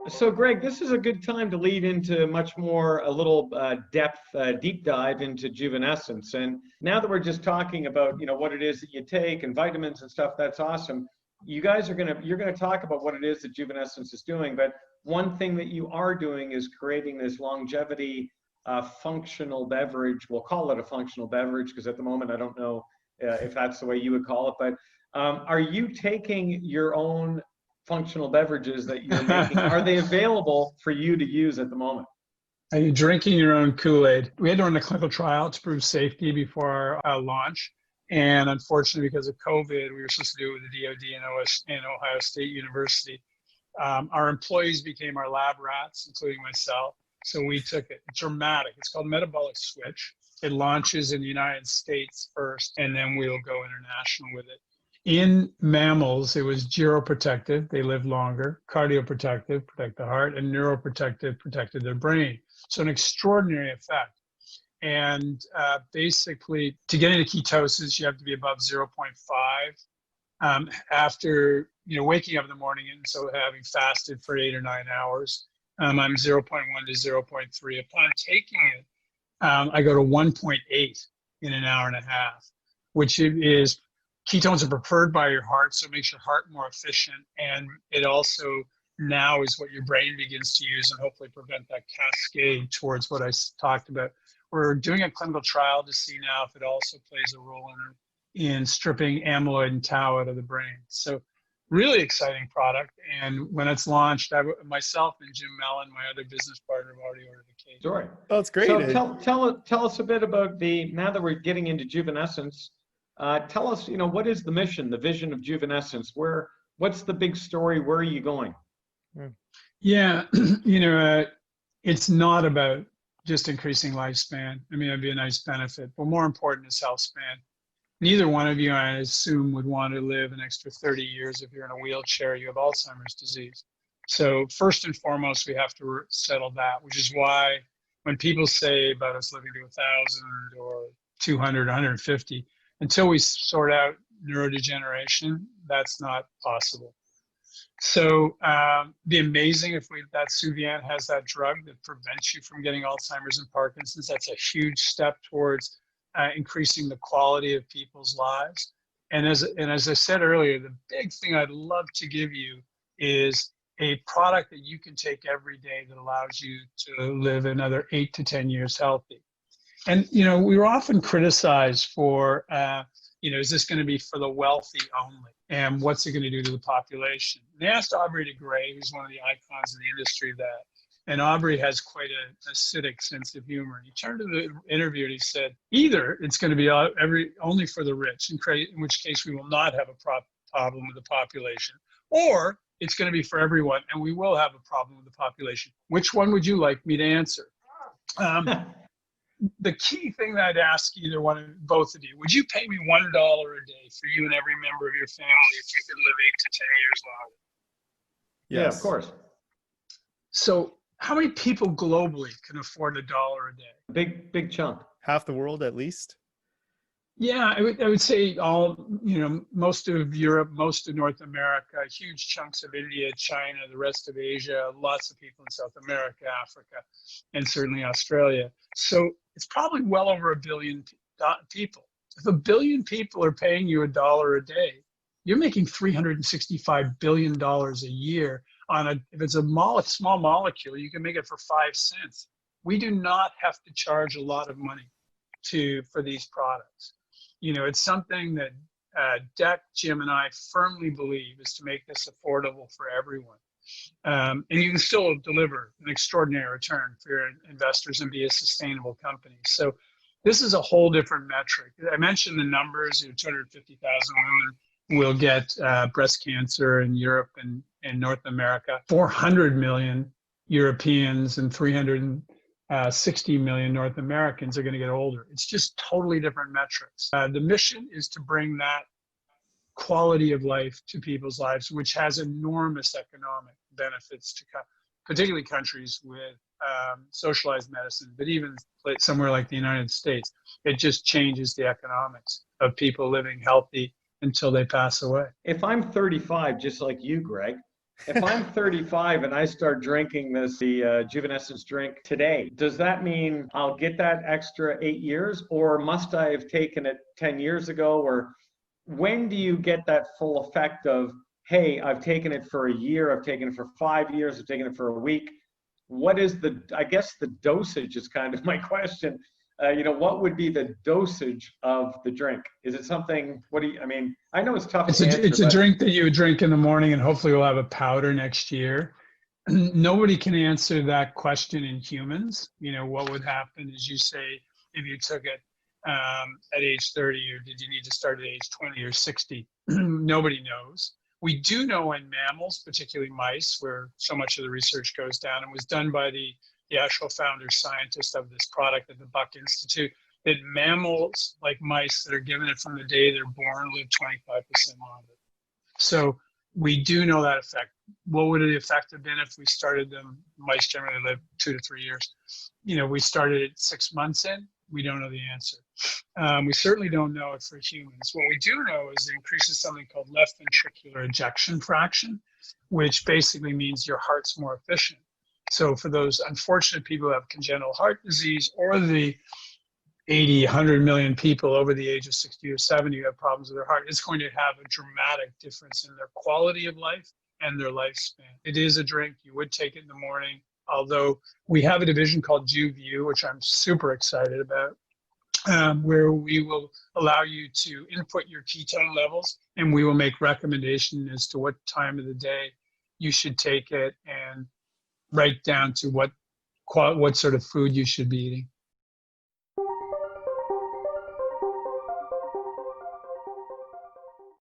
So, Greg, this is a good time to lead into much more a little depth, deep dive into Juvenescence. And now that we're just talking about, what it is that you take and vitamins and stuff, that's awesome. You're gonna talk about what it is that Juvenescence is doing. But one thing that you are doing is creating this longevity functional beverage. We'll call it a functional beverage because at the moment I don't know if that's the way you would call it. But are you taking your own functional beverages that you're making? Are they available for you to use at the moment? Are you drinking your own Kool-Aid? We had to run a clinical trial to prove safety before our launch. And unfortunately, because of COVID, we were supposed to do it with the DoD and Ohio State University. Our employees became our lab rats, including myself. So we took it. It's dramatic. It's called Metabolic Switch. It launches in the United States first, and then we'll go international with it. In mammals, it was geroprotective, they live longer, cardioprotective, protect the heart, and neuroprotective, protected their brain. So an extraordinary effect. And basically, to get into ketosis, you have to be above 0.5 after waking up in the morning, and so having fasted for 8 or 9 hours. I'm 0.1 to 0.3. Upon taking it, I go to 1.8 in an hour and a half, which is ketones are preferred by your heart, so it makes your heart more efficient. And it also now is what your brain begins to use and hopefully prevent that cascade towards what I talked about. We're doing a clinical trial to see now if it also plays a role in stripping amyloid and tau out of the brain. So really exciting product. And when it's launched, myself and Jim Mellon, my other business partner, have already ordered a case. Sure. Oh, it's great. So tell us a bit about now that we're getting into Juvenescence. Tell us, what is the mission, the vision of Juvenescence? What's the big story? Where are you going? Yeah, it's not about just increasing lifespan. I mean, it'd be a nice benefit, but more important is healthspan. Neither one of you, I assume, would want to live an extra 30 years if you're in a wheelchair, you have Alzheimer's disease. So first and foremost, we have to settle that, which is why when people say about us living to 1,000 or 200, 150, until we sort out neurodegeneration, that's not possible. So be amazing if that Suvian has that drug that prevents you from getting Alzheimer's and Parkinson's. That's a huge step towards increasing the quality of people's lives. And as I said earlier, the big thing I'd love to give you is a product that you can take every day that allows you to live another 8 to 10 years healthy. And, we were often criticized for, is this going to be for the wealthy only? And what's it going to do to the population? And they asked Aubrey de Grey, who's one of the icons of the industry, that. And Aubrey has quite an acidic sense of humor. He turned to the interviewer and he said, either it's going to be only for the rich, in which case we will not have a problem with the population, or it's going to be for everyone, and we will have a problem with the population. Which one would you like me to answer? The key thing that I'd ask both of you, would you pay me $1 a day for you and every member of your family if you could live 8 to 10 years longer? Yes. Yeah, of course. So how many people globally can afford $1 a day? Big chunk. Half the world at least? Yeah, I would say most of Europe, most of North America, huge chunks of India, China, the rest of Asia, lots of people in South America, Africa, and certainly Australia. So it's probably well over 1 billion people. If 1 billion people are paying you $1 a day, you're making $365 billion a year if it's a small molecule, you can make it for 5 cents. We do not have to charge a lot of money for these products. It's something that Deck, Jim, and I firmly believe is to make this affordable for everyone. And you can still deliver an extraordinary return for your investors and be a sustainable company. So this is a whole different metric. I mentioned the numbers, 250,000 women will get breast cancer in Europe and North America, 400 million Europeans and 360 million North Americans are going to get older. It's just totally different metrics. The mission is to bring that quality of life to people's lives, which has enormous economic benefits to particularly countries with socialized medicine, but even somewhere like the United States. It just changes the economics of people living healthy until they pass away. If I'm 35, just like you, Greg, If I'm 35 and I start drinking the Juvenescence drink today, does that mean I'll get that extra 8 years, or must I have taken it 10 years ago? Or when do you get that full effect of, hey, I've taken it for a year, I've taken it for 5 years, I've taken it for a week? What is I guess the dosage is kind of my question. What would be the dosage of the drink? Is it something, I mean, I know it's tough to answer, It's a but drink that you would drink in the morning, and hopefully we'll have a powder next year. Nobody can answer that question in humans. What would happen is, you say, if you took it at age 30, or did you need to start at age 20 or 60? Nobody knows. We do know in mammals, particularly mice, where so much of the research goes down, and was done by the actual founder scientist of this product at the Buck Institute, that mammals, like mice that are given it from the day they're born, live 25% longer. So we do know that effect. What would the effect have been if we started them? Mice generally live 2 to 3 years. We started it 6 months in. We don't know the answer. We certainly don't know it for humans. What we do know is it increases something called left ventricular ejection fraction, which basically means your heart's more efficient. So for those unfortunate people who have congenital heart disease, or the 80, 100 million people over the age of 60 or 70 who have problems with their heart, it's going to have a dramatic difference in their quality of life and their lifespan. It is a drink. You would take it in the morning, although we have a division called JuView, which I'm super excited about, where we will allow you to input your ketone levels, and we will make recommendations as to what time of the day you should take it, and right down to what sort of food you should be eating.